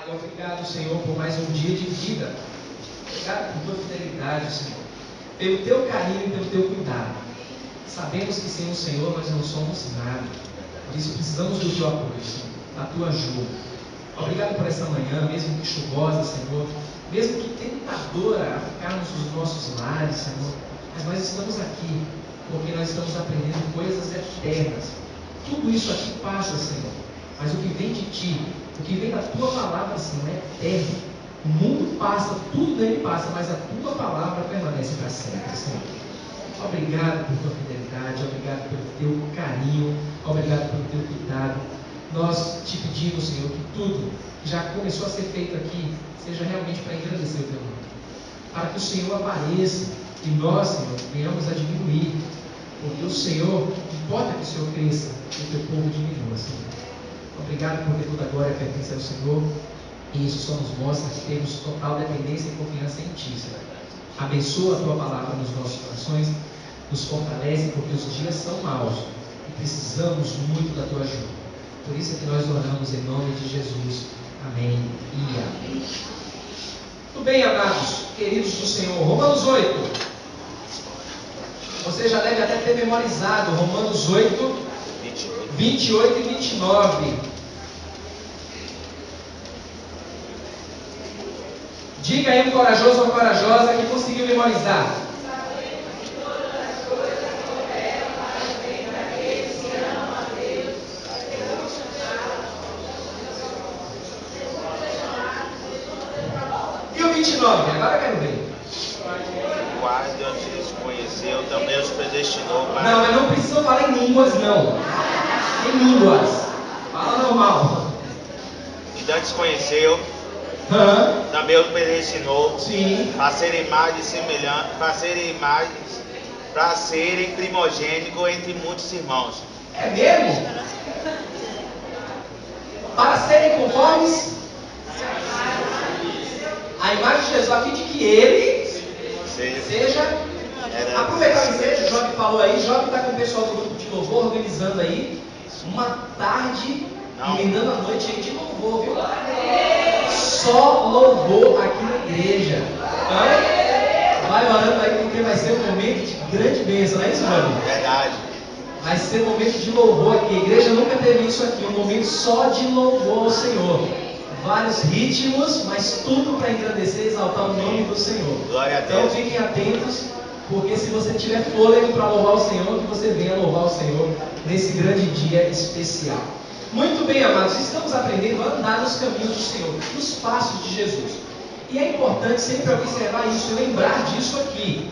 Pai, obrigado, Senhor, por mais um dia de vida. Obrigado por tua fidelidade, Senhor. Pelo teu carinho e pelo teu cuidado. Sabemos que sem o Senhor nós não somos nada. Por isso precisamos do teu apoio, Senhor, da tua ajuda. Obrigado por essa manhã, mesmo que chuvosa, Senhor. Mesmo que tentadora a ficarmos nos nossos lares, Senhor. Mas nós estamos aqui porque nós estamos aprendendo coisas eternas. Tudo isso aqui passa, Senhor. Mas o que vem de Ti, o que vem da Tua palavra, Senhor, é eterno. O mundo passa, tudo nele passa, mas a Tua palavra permanece para sempre, Senhor. Obrigado por Tua fidelidade, obrigado pelo Teu carinho, obrigado pelo Teu cuidado. Nós te pedimos, Senhor, que tudo que já começou a ser feito aqui seja realmente para engrandecer o Teu nome. Para que o Senhor apareça e nós, Senhor, venhamos a diminuir. Porque o Senhor, importa que o Senhor cresça e o Teu povo diminua, Senhor. Obrigado porque toda a glória pertence ao Senhor. E isso só nos mostra que temos total dependência e confiança em Ti, Senhor. Abençoa a Tua palavra nos nossos corações. Nos fortalece porque os dias são maus. E precisamos muito da Tua ajuda. Por isso é que nós oramos em nome de Jesus. Amém e amém. Muito bem, amados, queridos do Senhor. Romanos 8. Você já deve até ter memorizado Romanos 8, 28 e 29. Diga aí um corajoso ou corajosa que conseguiu memorizar. E o 29? Agora eu quero ver. Quase antes de se conheceu, também os predestinou para... Não, mas não precisa falar em línguas, não. Em línguas. Fala normal. E antes conheceu, também os predestinou. Sim. Para serem imagens semelhantes, para serem primogênitos entre muitos irmãos. É mesmo? Para serem conformes a imagem de Jesus, a fim de que ele seja. Aproveitar o ensejo, o Job falou aí. Job está com o pessoal do grupo de louvor organizando aí uma tarde, emendando a noite aí de louvor, viu? Só louvor aqui na igreja. Então, vai orando aí porque vai ser um momento de grande bênção, não é isso, Job? Verdade. Vai ser um momento de louvor aqui. A igreja nunca teve isso aqui, um momento só de louvor ao Senhor. Vários ritmos, mas tudo para engrandecer e exaltar o nome do Senhor. Glória a Deus. Então fiquem atentos, porque se você tiver fôlego para louvar o Senhor, que você venha louvar o Senhor nesse grande dia especial. Muito bem, amados, estamos aprendendo a andar nos caminhos do Senhor, nos passos de Jesus. E é importante sempre observar isso e lembrar disso aqui,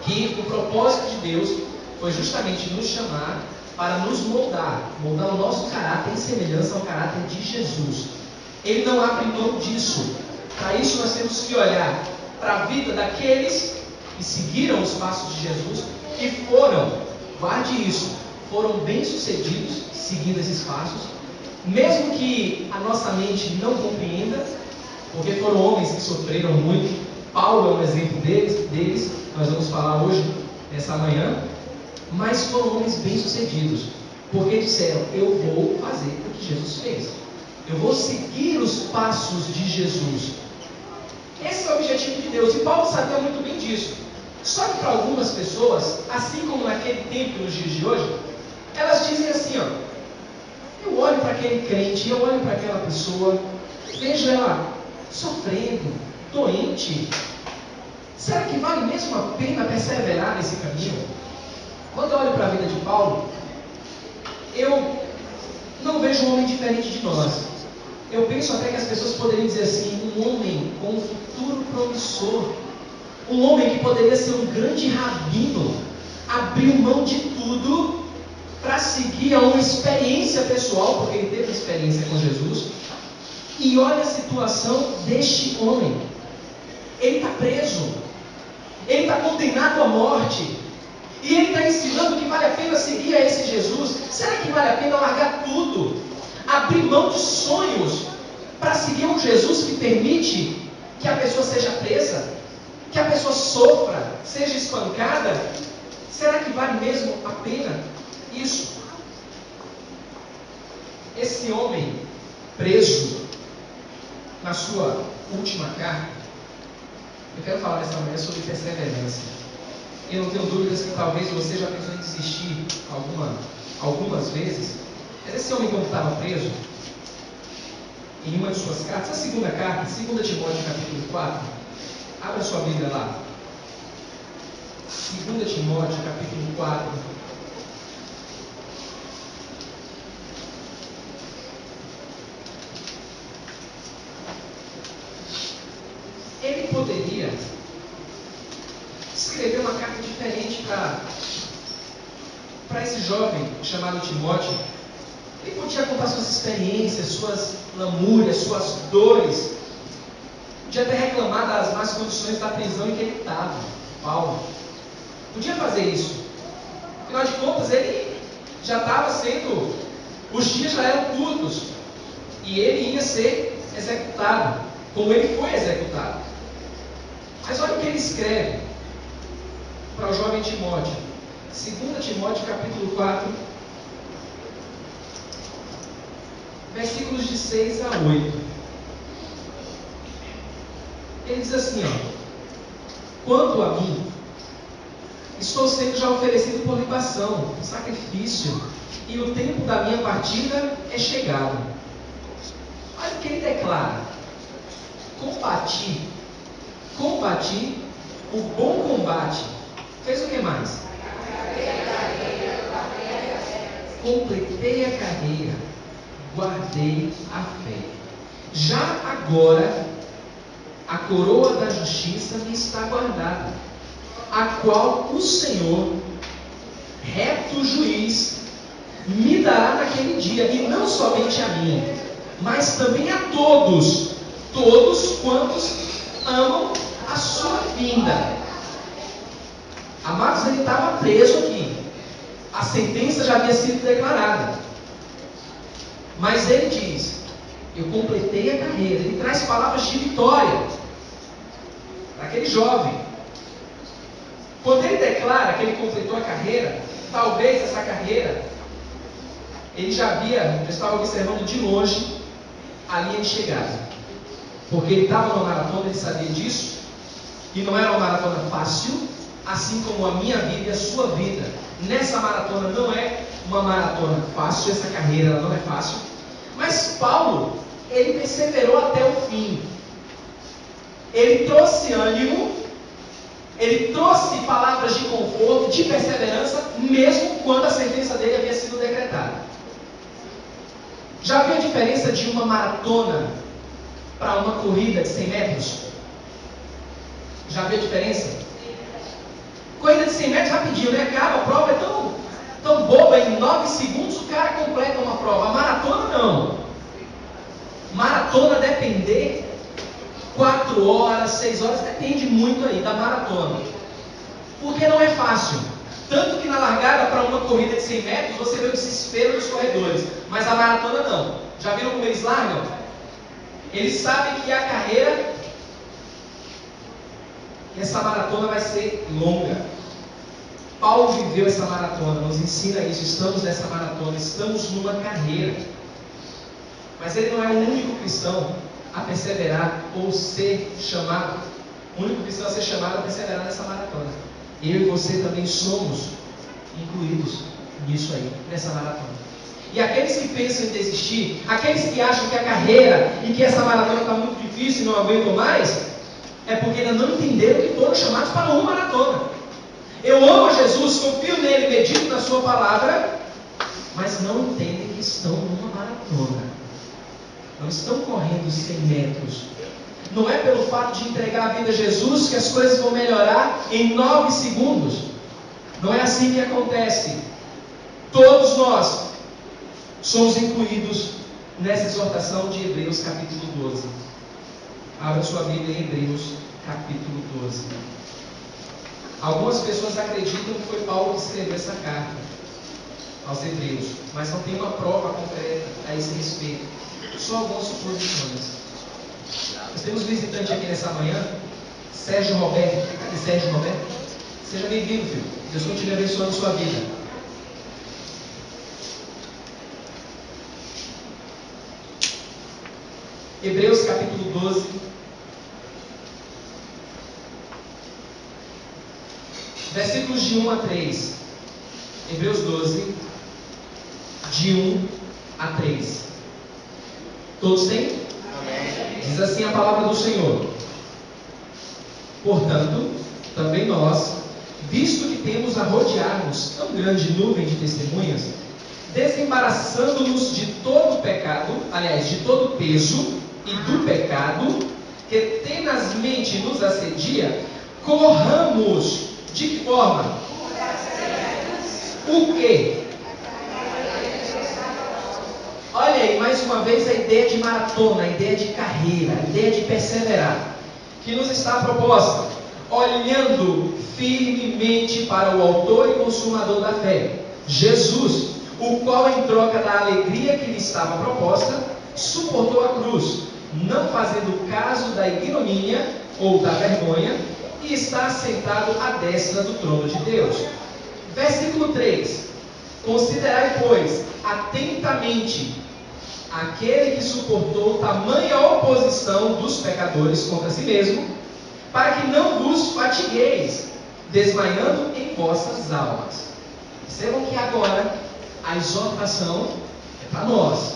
que o propósito de Deus foi justamente nos chamar para nos moldar o nosso caráter em semelhança ao caráter de Jesus. Ele não abre mão disso. Para isso nós temos que olhar para a vida daqueles que seguiram os passos de Jesus e foram, guarde isso, foram bem-sucedidos seguindo esses passos, mesmo que a nossa mente não compreenda, porque foram homens que sofreram muito. Paulo é um exemplo deles, nós vamos falar hoje, nessa manhã, mas foram homens bem-sucedidos, porque disseram: eu vou fazer o que Jesus fez. Eu vou seguir os passos de Jesus. Esse é o objetivo de Deus. E Paulo sabia muito bem disso. Só que para algumas pessoas, assim como naquele tempo e nos dias de hoje, elas dizem assim, ó: eu olho para aquele crente, eu olho para aquela pessoa, vejo ela sofrendo, doente. Será que vale mesmo a pena perseverar nesse caminho? Quando eu olho para a vida de Paulo, eu não vejo um homem diferente de nós. Eu penso até que as pessoas poderiam dizer assim: um homem com um futuro promissor, um homem que poderia ser um grande rabino, abriu mão de tudo para seguir a uma experiência pessoal, porque ele teve experiência com Jesus. E olha a situação deste homem. Ele está preso, ele está condenado à morte, e ele está ensinando que vale a pena seguir a esse Jesus. Será que vale a pena largar tudo, abrir mão de sonhos, para seguir um Jesus que permite que a pessoa seja presa, que a pessoa sofra, seja espancada? Será que vale mesmo a pena isso? Esse homem preso, na sua última carta, eu quero falar nessa manhã sobre perseverança. Eu não tenho dúvidas que talvez você já pensou em desistir algumas vezes. Mas esse homem, quando estava preso, em uma de suas cartas, a segunda carta, 2 Timóteo capítulo 4, abra sua Bíblia lá. 2 Timóteo capítulo 4. Ele poderia escrever uma carta diferente para esse jovem chamado Timóteo. Ele podia contar suas experiências, suas lamúrias, suas dores. Podia até reclamar das más condições da prisão em que ele estava, Paulo. Podia fazer isso. Afinal de contas, ele já estava sendo... Os dias já eram curtos. E ele ia ser executado, como ele foi executado. Mas olha o que ele escreve para o jovem Timóteo. 2 Timóteo capítulo 4, versículos de 6 a 8. Ele diz assim, quanto a mim, estou sendo já oferecido por libação, sacrifício, e o tempo da minha partida é chegado. Olha o que ele declara: combati o bom combate. Fez o que mais? Completei a carreira, guardei a fé. Já agora, a coroa da justiça me está guardada, a qual o Senhor, reto juiz, me dará naquele dia, e não somente a mim, mas também a todos quantos amam a sua vinda. Amados, ele estava preso aqui. A sentença já havia sido declarada. Mas ele diz: eu completei a carreira. Ele traz palavras de vitória para aquele jovem. Quando ele declara que ele completou a carreira, talvez essa carreira, ele já estava observando de longe a linha de chegada. Porque ele estava numa maratona, ele sabia disso. E não era uma maratona fácil, assim como a minha vida e a sua vida. Nessa maratona não é uma maratona fácil, essa carreira ela não é fácil. Mas Paulo, ele perseverou até o fim. Ele trouxe ânimo, ele trouxe palavras de conforto, de perseverança, mesmo quando a sentença dele havia sido decretada. Já viu a diferença de uma maratona para uma corrida de 100 metros? Já viu a diferença? Corrida de 100 metros rapidinho, né? Acaba, a prova é tão boba, em 9 segundos o cara completa uma prova. A maratona não. Maratona depender 4 horas, 6 horas, depende muito aí da maratona. Porque não é fácil. Tanto que na largada para uma corrida de 100 metros, você vê o desespero dos corredores. Mas a maratona não. Já viram como eles largam? Eles sabem que a carreira, essa maratona vai ser longa. Paulo viveu essa maratona, nos ensina isso. Estamos nessa maratona, estamos numa carreira. Mas ele não é o único cristão a perseverar ou ser chamado. O único cristão a ser chamado a perseverar nessa maratona. Eu e você também somos incluídos nisso aí, nessa maratona. E aqueles que pensam em desistir, aqueles que acham que a carreira e que essa maratona está muito difícil e não aguentam mais, é porque ainda não entenderam que foram chamados para uma maratona. Eu amo a Jesus, confio nele, medito na sua palavra, mas não entendem que estão numa maratona. Não estão correndo 100 metros. Não é pelo fato de entregar a vida a Jesus que as coisas vão melhorar em 9 segundos. Não é assim que acontece. Todos nós somos incluídos nessa exortação de Hebreus capítulo 12. Abra sua Bíblia em Hebreus capítulo 12. Algumas pessoas acreditam que foi Paulo que escreveu essa carta aos Hebreus, mas não tem uma prova concreta a esse respeito. Só algumas suposições. Nós temos visitante aqui nessa manhã, Sérgio Roberto. Cadê Sérgio Roberto? Seja bem-vindo, filho. Deus continue abençoando a sua vida. Hebreus capítulo 12. Versículos de 1 a 3. Hebreus 12, de 1 a 3. Todos têm? Amém. Diz assim a palavra do Senhor: portanto, também nós, visto que temos a rodear-nos tão grande nuvem de testemunhas, desembaraçando-nos de todo pecado, aliás, de todo peso e do pecado, que tenazmente nos assedia, corramos. De que forma? O quê? Olha aí, mais uma vez a ideia de maratona, a ideia de carreira, a ideia de perseverar, que nos está proposta, olhando firmemente para o autor e consumador da fé, Jesus, o qual, em troca da alegria que lhe estava proposta, suportou a cruz, não fazendo caso da ignomínia ou da vergonha, e está assentado à destra do trono de Deus. Versículo 3: considerai, pois, atentamente aquele que suportou tamanha oposição dos pecadores contra si mesmo, para que não vos fatigueis, desmaiando em vossas almas. Percebam que agora a exortação é para nós.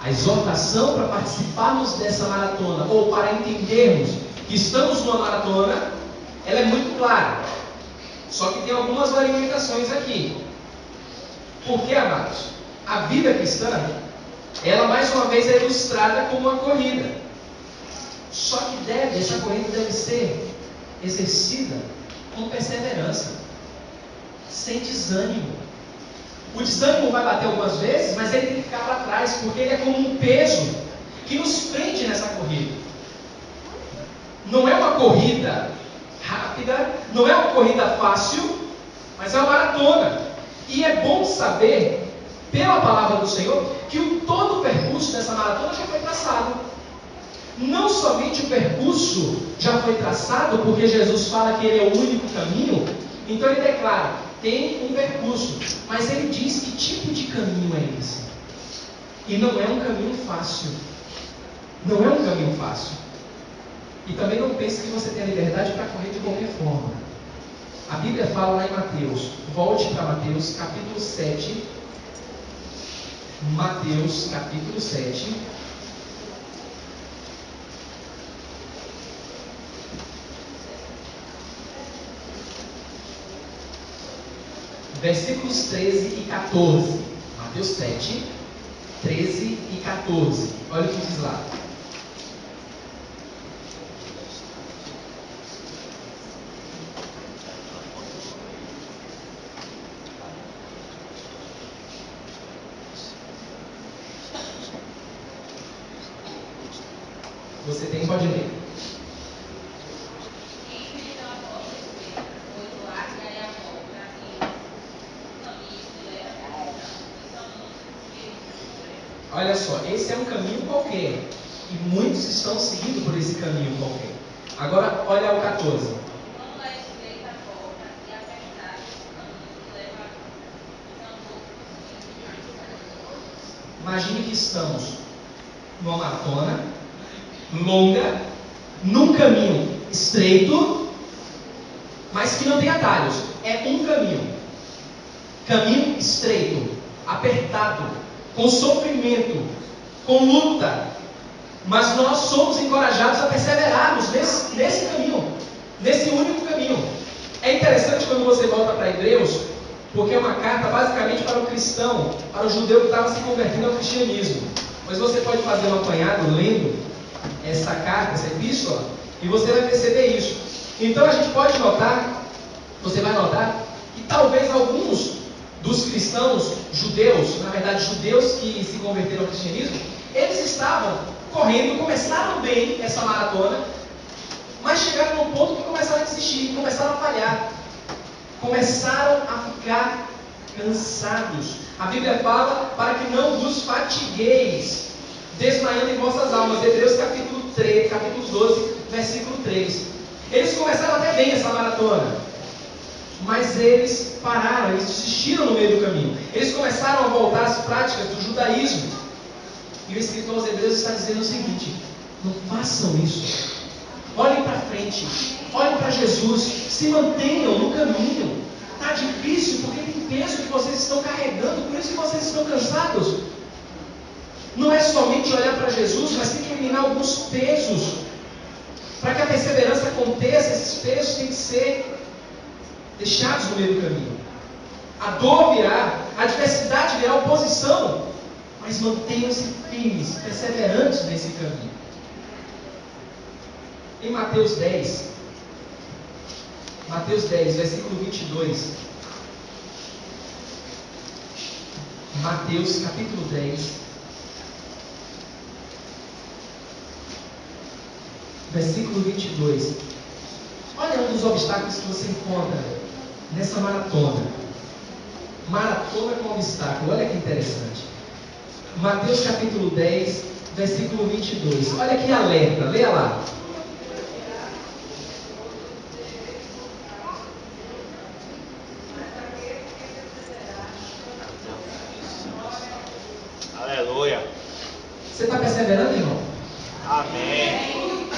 A exortação para participarmos dessa maratona, ou para entendermos que estamos numa maratona, ela é muito clara. Só que tem algumas orientações aqui. Porque, amados, a vida cristã, ela mais uma vez é ilustrada como uma corrida. Só que essa corrida deve ser exercida com perseverança, sem desânimo. O desânimo vai bater algumas vezes, mas ele tem que ficar para trás, porque ele é como um peso que nos prende nessa corrida. Não é uma corrida rápida, não é uma corrida fácil, mas é uma maratona. E é bom saber, pela palavra do Senhor, que todo o percurso dessa maratona já foi traçado. Não somente o percurso já foi traçado, porque Jesus fala que ele é o único caminho, então ele declara, tem um percurso, mas ele diz que tipo de caminho é esse. E não é um caminho fácil. Não é um caminho fácil. E também não pense que você tem a liberdade para correr de qualquer forma. A Bíblia fala lá em Mateus, volte para Mateus capítulo 7. Mateus capítulo 7. Versículos 13 e 14. Mateus 7, 13 e 14. Olha o que diz lá. Você tem, pode ler. Olha só, esse é um caminho qualquer. E muitos estão seguindo por esse caminho qualquer. Agora, olha o 14. Imagine que estamos numa maratona longa, num caminho estreito, mas que não tem atalhos. É um caminho. Caminho estreito, apertado, com sofrimento, com luta. Mas nós somos encorajados a perseverarmos nesse caminho, nesse único caminho. É interessante quando você volta para Hebreus, porque é uma carta basicamente para o cristão, para o judeu que estava se convertendo ao cristianismo. Mas você pode fazer um apanhado lendo essa carta, essa epístola, e você vai perceber isso. Então a gente pode notar, você vai notar, que talvez alguns dos cristãos judeus, na verdade judeus que se converteram ao cristianismo, eles estavam correndo, começaram bem essa maratona, mas chegaram num ponto que começaram a desistir, começaram a falhar, começaram a ficar cansados. A Bíblia fala para que não vos fatigueis, desmaiando em vossas almas. Hebreus capítulo 12, versículo 3. Eles começaram até bem essa maratona, mas eles pararam, eles desistiram no meio do caminho. Eles começaram a voltar às práticas do judaísmo. E o escritor aos Hebreus está dizendo o seguinte: não façam isso. Olhem para frente, olhem para Jesus, se mantenham no caminho. Está difícil porque tem peso que vocês estão carregando, por isso que vocês estão cansados. Não é somente olhar para Jesus, mas tem que eliminar alguns pesos. Para que a perseverança aconteça, esses pesos têm que ser deixados no meio do caminho. A dor virá, a adversidade virá, a oposição, mas mantenham-se firmes, perseverantes nesse caminho. Em Mateus 10, versículo 22. Mateus capítulo 10, versículo 22. Olha um dos obstáculos que você encontra nessa maratona. Maratona com obstáculo. Olha que interessante. Mateus capítulo 10, versículo 22. Olha que alerta. Leia lá. Aleluia. Você está perseverando, irmão? Amém.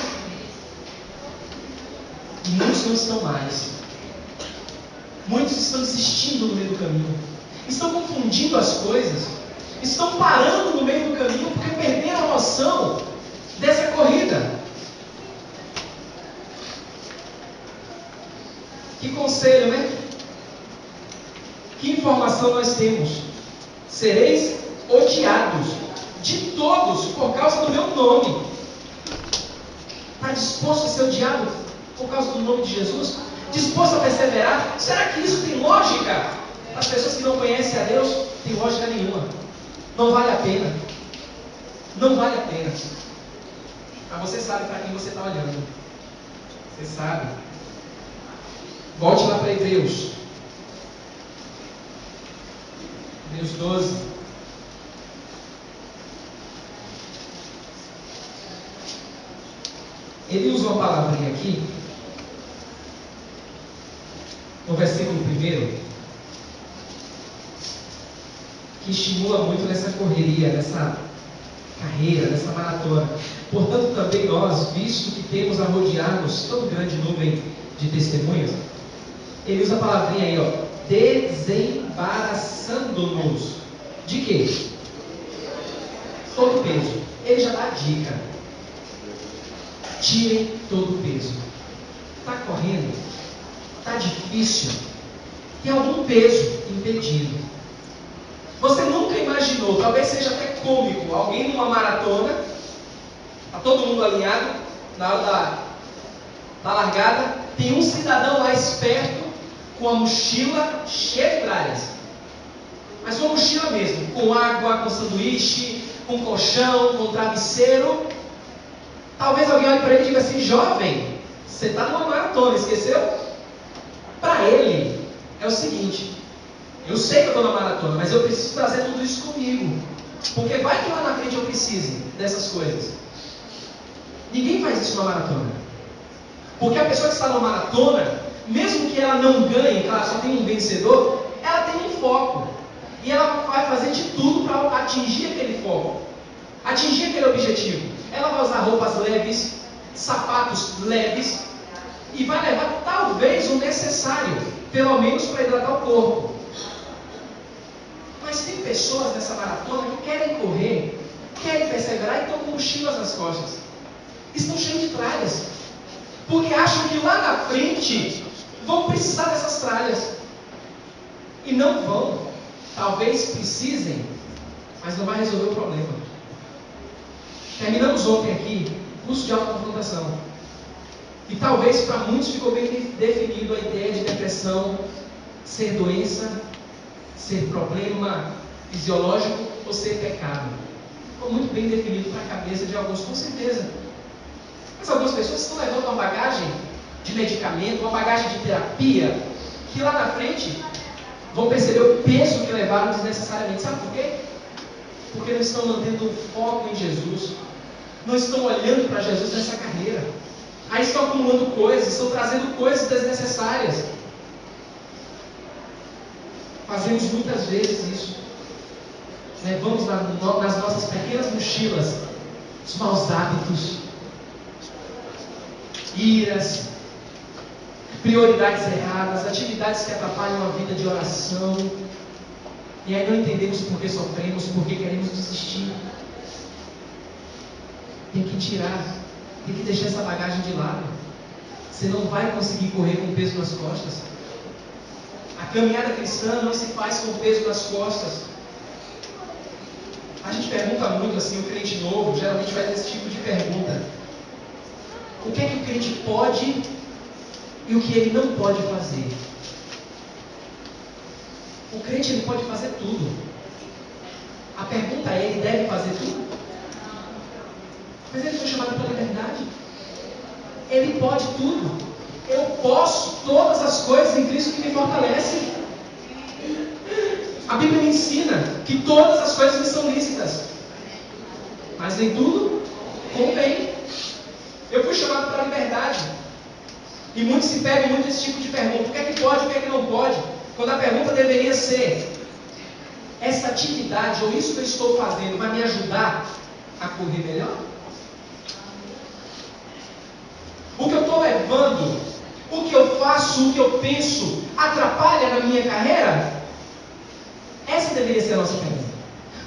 E muitos não estão mais. Muitos estão desistindo no meio do caminho. Estão confundindo as coisas. Estão parando no meio do caminho porque perderam a noção dessa corrida. Que conselho, né? Que informação nós temos? Sereis odiados de todos por causa do meu nome. Está disposto a ser odiado por causa do nome de Jesus? Disposto a perseverar? Será que isso tem lógica? As pessoas que não conhecem a Deus, tem lógica nenhuma. Não vale a pena. Não vale a pena. Mas você sabe para quem você está olhando. Você sabe. Volte lá para Hebreus. Hebreus 12. Ele usa uma palavrinha aqui, no versículo 1, que estimula muito nessa correria, nessa carreira, nessa maratona. Portanto, também nós, visto que temos a rodear-nos tão grande nuvem de testemunhas, ele usa a palavrinha aí, ó, desembaraçando-nos. De quê? Todo peso. Ele já dá a dica. Tirem todo o peso. Está correndo? Está difícil? Tem algum peso impedindo? Você nunca imaginou, talvez seja até cômico, alguém numa maratona, está todo mundo alinhado, na hora da largada, tem um cidadão lá esperto, com a mochila cheia de tralhas. Mas uma mochila mesmo, com água, com sanduíche, com colchão, com travesseiro. Talvez alguém olhe para ele e diga assim: jovem, você está numa maratona, esqueceu? Para ele, é o seguinte: eu sei que eu estou na maratona, mas eu preciso trazer tudo isso comigo. Porque vai que lá na frente eu precise dessas coisas. Ninguém faz isso numa maratona. Porque a pessoa que está numa maratona, mesmo que ela não ganhe, que ela só tem um vencedor, ela tem um foco. E ela vai fazer de tudo para atingir aquele foco, atingir aquele objetivo. Ela vai usar roupas leves, sapatos leves, e vai levar talvez o necessário, pelo menos para hidratar o corpo. Mas tem pessoas nessa maratona que querem correr, querem perseverar e estão com mochilas nas costas. Estão cheios de tralhas. Porque acham que lá na frente vão precisar dessas tralhas. E não vão. Talvez precisem, mas não vai resolver o problema. Terminamos ontem aqui o curso de autoconfrontação. E talvez para muitos ficou bem definido a ideia de depressão ser doença, ser problema fisiológico ou ser pecado. Ficou muito bem definido para a cabeça de alguns, com certeza. Mas algumas pessoas estão levando uma bagagem de medicamento, uma bagagem de terapia, que lá na frente vão perceber o peso que levaram desnecessariamente. Sabe por quê? Porque não estão mantendo o foco em Jesus, não estão olhando para Jesus nessa carreira. Aí estão acumulando coisas, estão trazendo coisas desnecessárias. Fazemos muitas vezes isso. levamos nas nossas pequenas mochilas os maus hábitos, iras, prioridades erradas, atividades que atrapalham a vida de oração. E aí não entendemos por que sofremos, por que queremos desistir. Tem que tirar, tem que deixar essa bagagem de lado. Você não vai conseguir correr com peso nas costas. A caminhada cristã não se faz com peso nas costas. A gente pergunta muito assim, o crente novo geralmente faz esse tipo de pergunta: o que é que o crente pode e o que ele não pode fazer? O crente ele pode fazer tudo. A pergunta é: ele deve fazer tudo? Mas ele foi chamado para a liberdade. Ele pode tudo. Eu posso todas as coisas em Cristo que me fortalece. A Bíblia me ensina que todas as coisas me são lícitas, mas nem tudo convém. Eu fui chamado para a liberdade. E muitos se pegam muito esse tipo de pergunta: o que é que pode, o que é que não pode? Quando a pergunta deveria ser: essa atividade ou isso que eu estou fazendo vai me ajudar a correr melhor? O que eu estou levando, o que eu faço, o que eu penso, atrapalha na minha carreira? Essa deveria ser a nossa pergunta.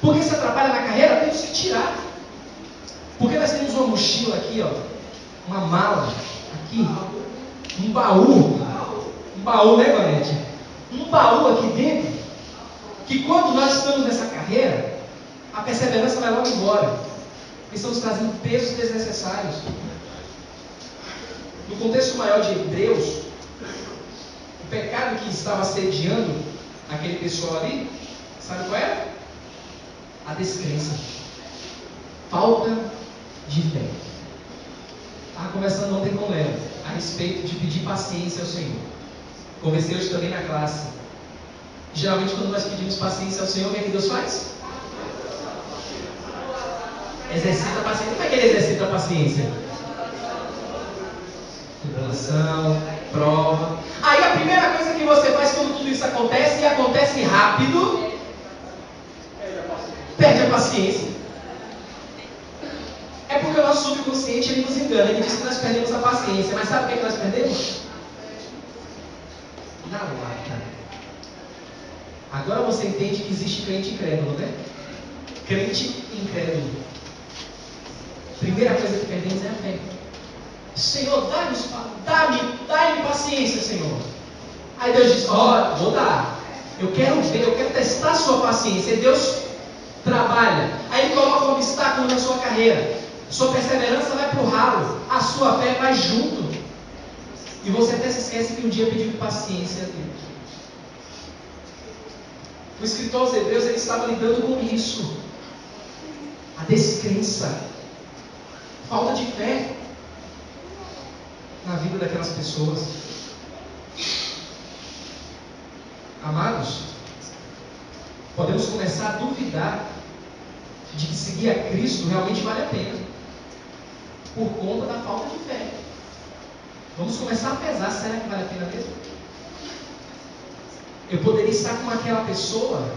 Porque se atrapalha na carreira, temos que tirar. Porque nós temos uma mochila aqui, ó, uma mala aqui, um baú, né, Vanete? Um baú aqui dentro, que quando nós estamos nessa carreira, a perseverança vai logo embora. Estamos trazendo pesos desnecessários. No contexto maior de Hebreus, o pecado que estava assediando aquele pessoal ali, sabe qual era? A descrença. Falta de fé. Estava conversando ontem com o Léo a respeito de pedir paciência ao Senhor. Conversei hoje também na classe. Geralmente quando nós pedimos paciência ao Senhor, o que é que Deus faz? Exercita a paciência. Como é que ele exercita a paciência? Tribulação, prova. Aí a primeira coisa que você faz quando tudo isso acontece, e acontece rápido, perde a paciência. É porque o nosso subconsciente ele nos engana. Ele diz que nós perdemos a paciência. Mas sabe o que nós perdemos? Na lata. Agora você entende que existe crente incrédulo, né? Crente incrédulo. Primeira coisa que perdemos é a fé. Senhor, dá-me paciência, Senhor. Aí Deus diz: ó, vou dar. Eu quero ver, eu quero testar a sua paciência. E Deus trabalha. Aí Ele coloca um obstáculo na sua carreira. Sua perseverança vai para o ralo. A sua fé vai junto. E você até se esquece que um dia pediu paciência a Deus. O escritor aos Hebreus, ele estava lidando com isso. A descrença. Falta de fé na vida daquelas pessoas. Amados, podemos começar a duvidar de que seguir a Cristo realmente vale a pena, por conta da falta de fé. Vamos começar a pesar: será que vale a pena mesmo? Eu poderia estar com aquela pessoa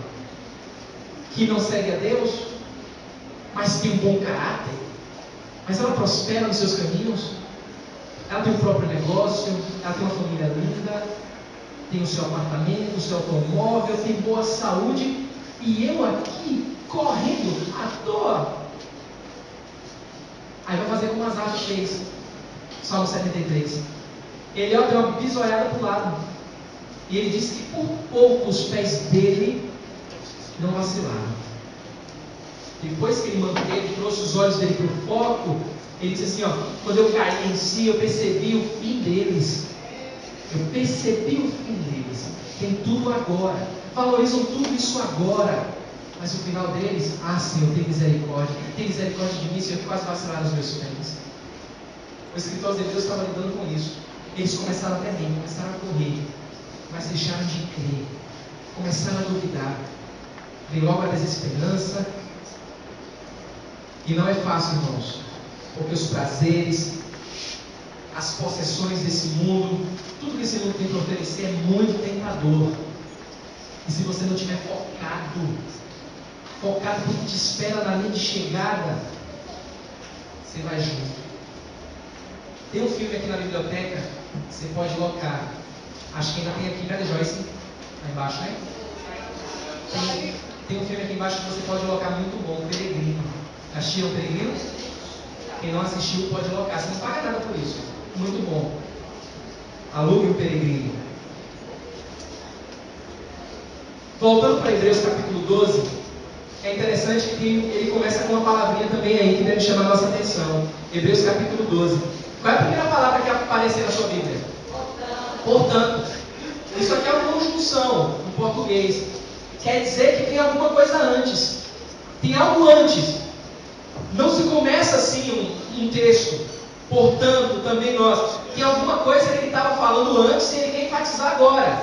que não segue a Deus, mas tem um bom caráter, mas ela prospera nos seus caminhos, ela tem o próprio negócio, ela tem uma família linda, tem o seu apartamento, o seu automóvel, tem boa saúde, e eu aqui correndo à toa. Aí vai fazer como Asaf fez, Salmo 73. Ele deu uma bisoiada para o lado, e ele disse que por pouco os pés dele não vacilaram. Depois que ele manteve, trouxe os olhos dele para o foco, ele disse assim: ó, quando eu caí em si, eu percebi o fim deles. Eu percebi o fim deles. Tem tudo agora. Valorizam tudo isso agora. Mas o final deles: ah, Senhor, tem misericórdia. Tem misericórdia de mim, Senhor, que quase vacilaram os meus pés. O escritor de Deus estava lidando com isso. Eles começaram até bem, começaram a correr, mas deixaram de crer. Começaram a duvidar. Veio logo a desesperança. E não é fácil, irmãos, porque os prazeres, as possessões desse mundo, tudo que esse mundo tem para oferecer é muito tentador. E se você não estiver focado, focado porque te espera na linha de chegada, você vai junto. Tem um filme aqui na biblioteca, você pode locar. Acho que ainda tem aqui, cadê Joyce? Lá embaixo, né? Tem um filme aqui embaixo que você pode locar muito bom, Peregrino. Assistiram o Peregrino? Quem não assistiu pode locar, você não paga nada por isso. Muito bom. Alugue o Peregrino. Voltando para Hebreus capítulo 12, é interessante que ele começa com uma palavrinha também aí que deve chamar a nossa atenção. Hebreus capítulo 12. Qual é a primeira palavra que aparece na sua Bíblia? Portanto. Isso aqui é uma conjunção em português. Quer dizer que tem alguma coisa antes. Tem algo antes. Não se começa assim um texto. Portanto, também nós. Tem alguma coisa que ele estava falando antes e ele quer enfatizar agora.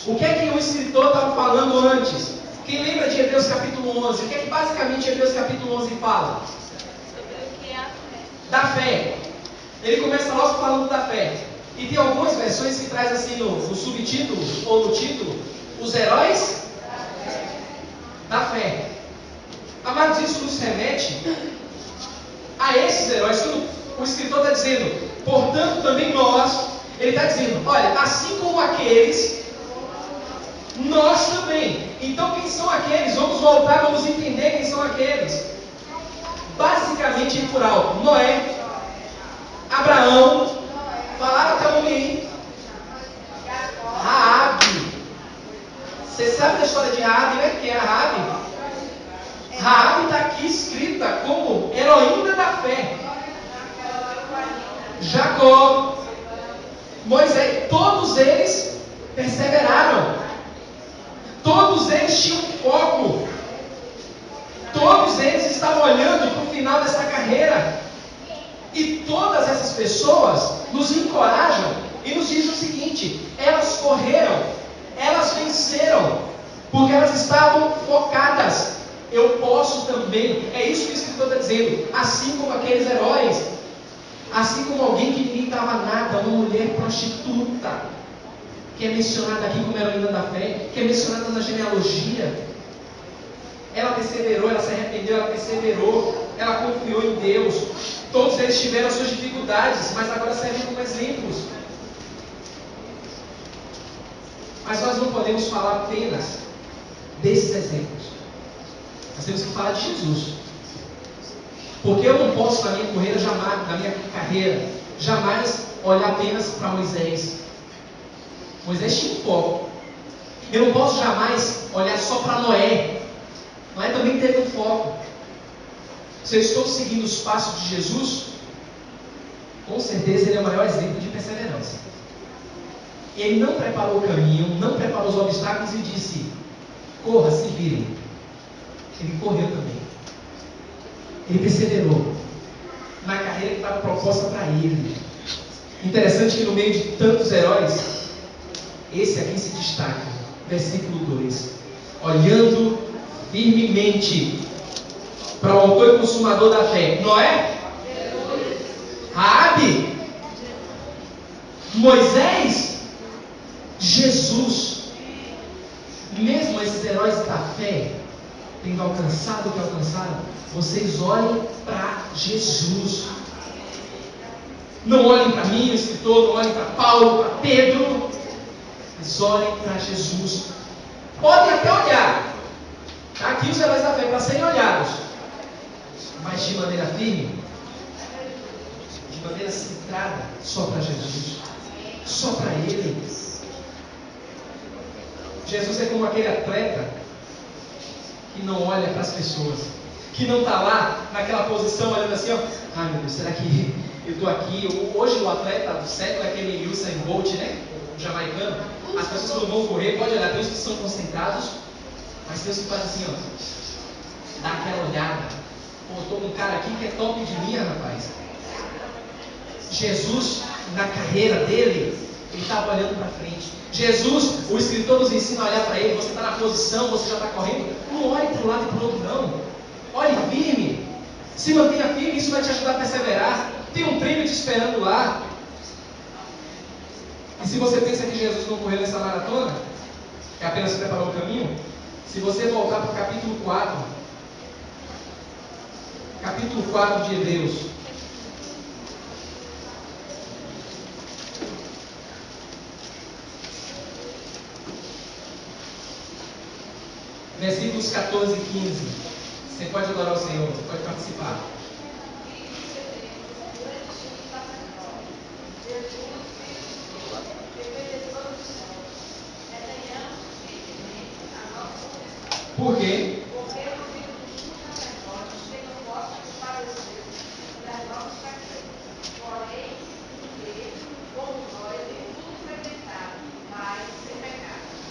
O que é que o escritor estava falando antes? Quem lembra de Hebreus capítulo 11? O que é que basicamente Hebreus capítulo 11 fala? Da fé. Ele começa logo falando da fé. E tem algumas versões que traz assim no subtítulo ou no título, os heróis da fé. Amados, isso nos remete a esses heróis. Quando o escritor está dizendo, portanto também nós, ele está dizendo, olha, assim como aqueles, nós também. Então quem são aqueles? Vamos voltar, vamos entender quem são aqueles. Basicamente em plural, Noé, Abraão, falaram até o nome, Raabe. Você sabe da história de Raabe, né? Quem é Raabe? Raabe está aqui escrita como heroína da fé. Jacó, Moisés, todos eles perseveraram. Todos eles tinham foco. Todos eles estavam olhando para o final dessa carreira. E todas essas pessoas nos encorajam e nos dizem o seguinte: elas correram, elas venceram, porque elas estavam focadas. Eu posso também. É isso que o escritor está dizendo. Assim como aqueles heróis, assim como alguém que ninguém dava nada, uma mulher prostituta, que é mencionada aqui como heroína da fé, que é mencionada na genealogia. Ela perseverou, ela se arrependeu, ela perseverou, ela confiou em Deus. Todos eles tiveram suas dificuldades, mas agora servem como exemplos. Mas nós não podemos falar apenas desses exemplos. Nós temos que falar de Jesus. Porque eu não posso, na minha carreira, jamais olhar apenas para Moisés. Moisés tinha um foco. Eu não posso jamais olhar só para Noé. Noé também teve um foco. Se eu estou seguindo os passos de Jesus, com certeza ele é o maior exemplo de perseverança. Ele não preparou o caminho, não preparou os obstáculos e disse, corra, se virem. Ele correu também. Ele perseverou na carreira que estava proposta para ele. Interessante que no meio de tantos heróis, esse aqui se destaca. Versículo 2. Olhando firmemente para o autor e consumador da fé. Noé? Raabe? Moisés? Jesus? Mesmo esses heróis da fé, tendo alcançado o que alcançaram, vocês olhem para Jesus. Não olhem para mim, o escritor, não olhem para Paulo, para Pedro, mas olhem para Jesus. Podem até olhar. Está aqui os heróis da fé para serem olhados, mas de maneira firme, de maneira centrada, só para Jesus, só para Ele. Jesus é como aquele atleta que não olha para as pessoas, que não está lá naquela posição olhando assim, ó, ai meu Deus, será que eu estou aqui? Hoje o atleta do século é aquele Usain Bolt, né? O jamaicano. As pessoas que não vão correr, pode olhar, tem os que são concentrados, mas tem os que fazem assim, ó, dá aquela olhada. Pô, estou com um cara aqui que é top de linha, rapaz. Jesus, na carreira dele, ele estava olhando para frente. Jesus, o escritor nos ensina a olhar para ele. Você está na posição, você já está correndo. Não olhe para um lado e para o outro, não. Olhe firme. Se mantenha firme, isso vai te ajudar a perseverar. Tem um prêmio te esperando lá. E se você pensa que Jesus não correu nessa maratona, que apenas preparou o caminho, se você voltar para o capítulo 4, capítulo 4 de Hebreus. Versículos 14 e 15. Você pode adorar o Senhor, pode participar. Por quê?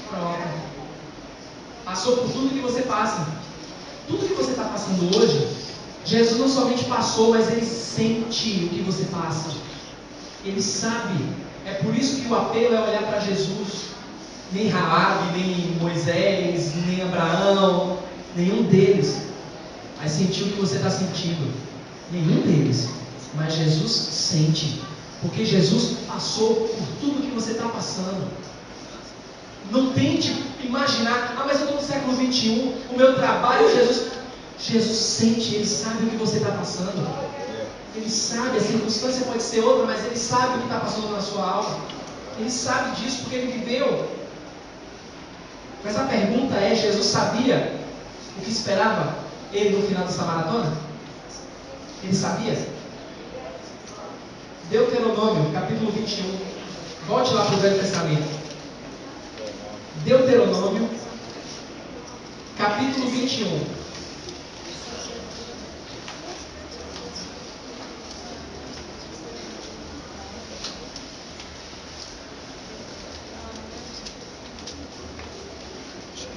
Pronto. Passou por tudo que você passa. Tudo que você está passando hoje, Jesus não somente passou, mas Ele sente o que você passa. Ele sabe. É por isso que o apelo é olhar para Jesus. Nem Raabe, nem Moisés, nem Abraão, nenhum deles vai sentir o que você está sentindo. Nenhum deles. Mas Jesus sente. Porque Jesus passou por tudo que você está passando. Não tente imaginar, mas eu estou no século 21, o meu trabalho, Jesus sente, Ele sabe o que você está passando. Ele sabe, a circunstância pode ser outra, mas Ele sabe o que está passando na sua alma. Ele sabe disso porque Ele viveu. Mas a pergunta é, Jesus sabia o que esperava Ele no final dessa maratona? Ele sabia? Deuteronômio, capítulo 21. Volte lá para o Velho Testamento. Deuteronômio, capítulo 21.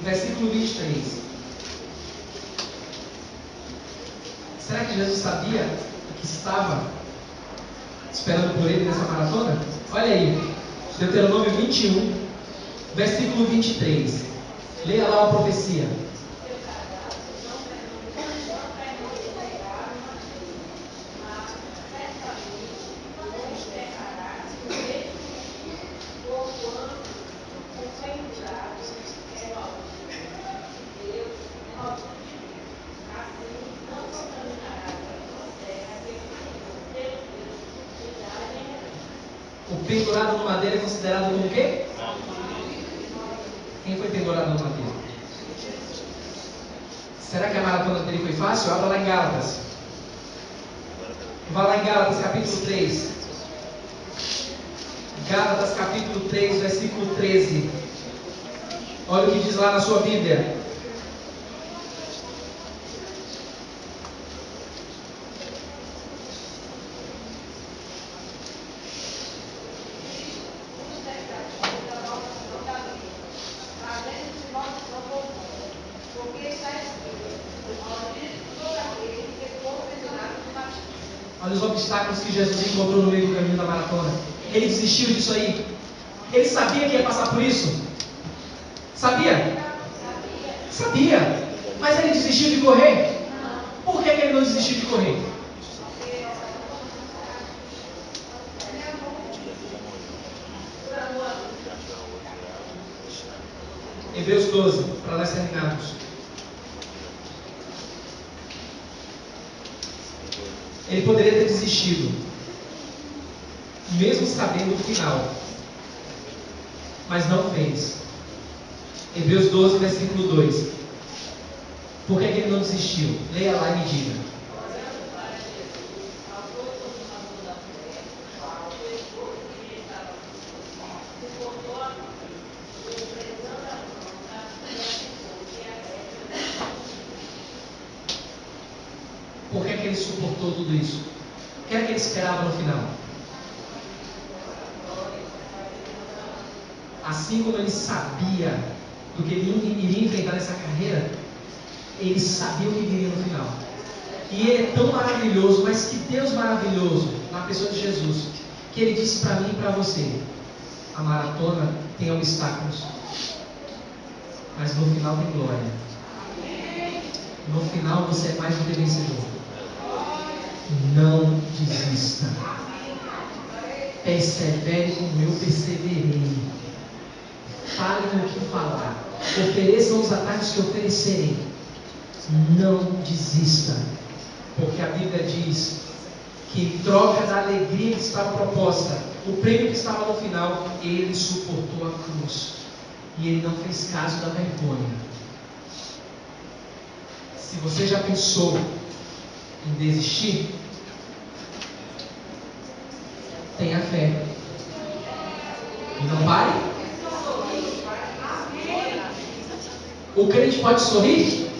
Versículo 23. Será que Jesus sabia o que estava esperando por Ele nessa maratona? Olha aí, Deuteronômio 21, versículo 23. Leia lá a profecia. O pendurado no madeiro é considerado como o quê? Quem foi pendurado no madeiro? Será que a maratona dele foi fácil? Abra lá em Gálatas. Vá lá em Gálatas, capítulo 3. Gálatas, capítulo 3, versículo 13. Olha o que diz lá na sua Bíblia. Olha os obstáculos que Jesus encontrou no meio do caminho da maratona. Ele desistiu disso aí. Ele sabia que ia passar por isso. Sabia? Sabia. Mas ele desistiu de correr. Por que ele não desistiu de correr? Hebreus 12, para nós terminarmos. Ele poderia ter desistido, mesmo sabendo o final, mas não fez. Hebreus 12, versículo 2. Por que ele não desistiu? Leia lá e me diga. Por que ele suportou tudo isso? O que é que ele esperava no final? Assim como ele sabia do que ele iria enfrentar nessa carreira, ele sabia o que viria no final. E ele é tão maravilhoso, mas que Deus maravilhoso, na pessoa de Jesus, que ele disse para mim e para você: a maratona tem obstáculos, mas no final tem glória. No final você é mais do que vencedor. Não desista. Persevere como eu perseverei. Fale no que falar. Ofereçam os atalhos que oferecerei. Não desista. Porque a Bíblia diz que, em troca da alegria que estava proposta, o prêmio que estava no final, ele suportou a cruz. E ele não fez caso da vergonha. Se você já pensou em desistir, tenha fé. E não pare. O crente pode sorrir?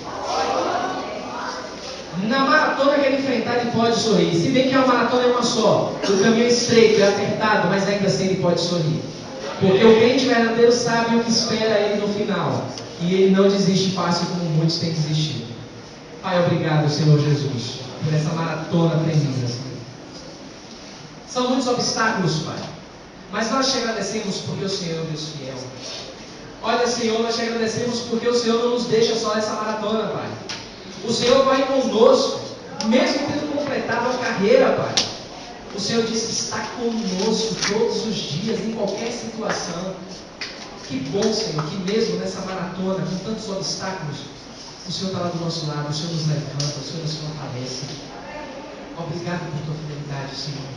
Na maratona que ele enfrentar, ele pode sorrir. Se bem que a maratona é uma só, o caminho é estreito, é apertado, mas ainda assim ele pode sorrir. Porque o crente verdadeiro sabe o que espera ele no final. E ele não desiste fácil como muitos têm desistido. Pai, obrigado, Senhor Jesus, por essa maratona tremenda, Senhor. São muitos obstáculos, Pai. Mas nós te agradecemos porque o Senhor é um Deus fiel. Olha, Senhor, nós te agradecemos porque o Senhor não nos deixa só nessa maratona, Pai. O Senhor vai conosco, mesmo tendo completado a carreira, Pai. O Senhor diz que está conosco todos os dias, em qualquer situação. Que bom, Senhor, que mesmo nessa maratona, com tantos obstáculos, o Senhor está lá do nosso lado, o Senhor nos levanta, o Senhor nos fortalece. Obrigado por tua fidelidade, Senhor.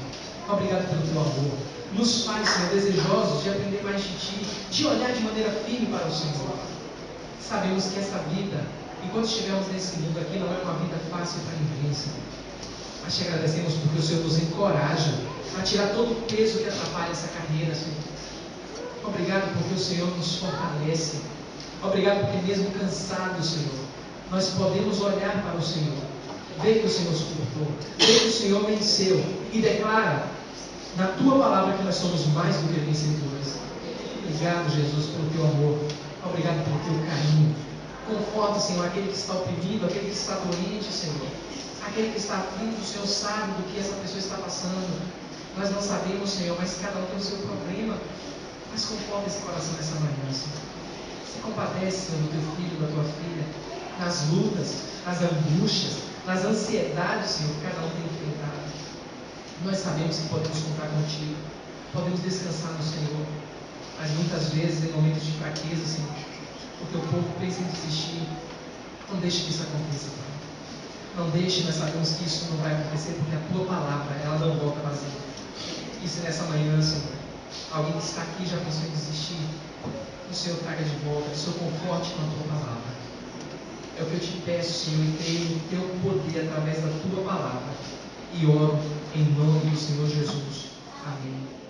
Obrigado pelo teu amor. Nos faz, Senhor, desejosos de aprender mais de Ti, de olhar de maneira firme para o Senhor. Sabemos que essa vida, enquanto estivermos nesse mundo aqui, não é uma vida fácil para ninguém, Senhor. Mas te agradecemos porque o Senhor nos encoraja a tirar todo o peso que atrapalha essa carreira, Senhor. Obrigado porque o Senhor nos fortalece. Obrigado porque mesmo cansados, Senhor, nós podemos olhar para o Senhor, ver que o Senhor suportou, ver que o Senhor venceu e declara na Tua palavra que nós somos mais do que vencedores. Obrigado, Jesus, pelo Teu amor. Obrigado pelo Teu carinho. Conforta, Senhor, aquele que está oprimido, aquele que está doente, Senhor. Aquele que está aflito, o Senhor sabe do que essa pessoa está passando. Nós não sabemos, Senhor, mas cada um tem o seu problema. Mas conforta esse coração nessa manhã, Senhor. Se compadece, Senhor, do Teu filho, da Tua filha, nas lutas, nas angústias, nas ansiedades, Senhor, que cada um tem enfrentado. Nós sabemos que podemos contar contigo, podemos descansar no Senhor, mas muitas vezes, em momentos de fraqueza, Senhor, o Teu povo pensa em desistir. Não deixe que isso aconteça, Pai. Não deixe, nós sabemos que isso não vai acontecer, porque a Tua palavra, ela não volta vazia. E se nessa manhã, Senhor, alguém que está aqui já pensou em desistir, o Senhor traga de volta, o Senhor conforte com a Tua palavra. É o que eu te peço, Senhor, e creio no Teu poder através da Tua palavra. E oro em nome do Senhor Jesus. Amém.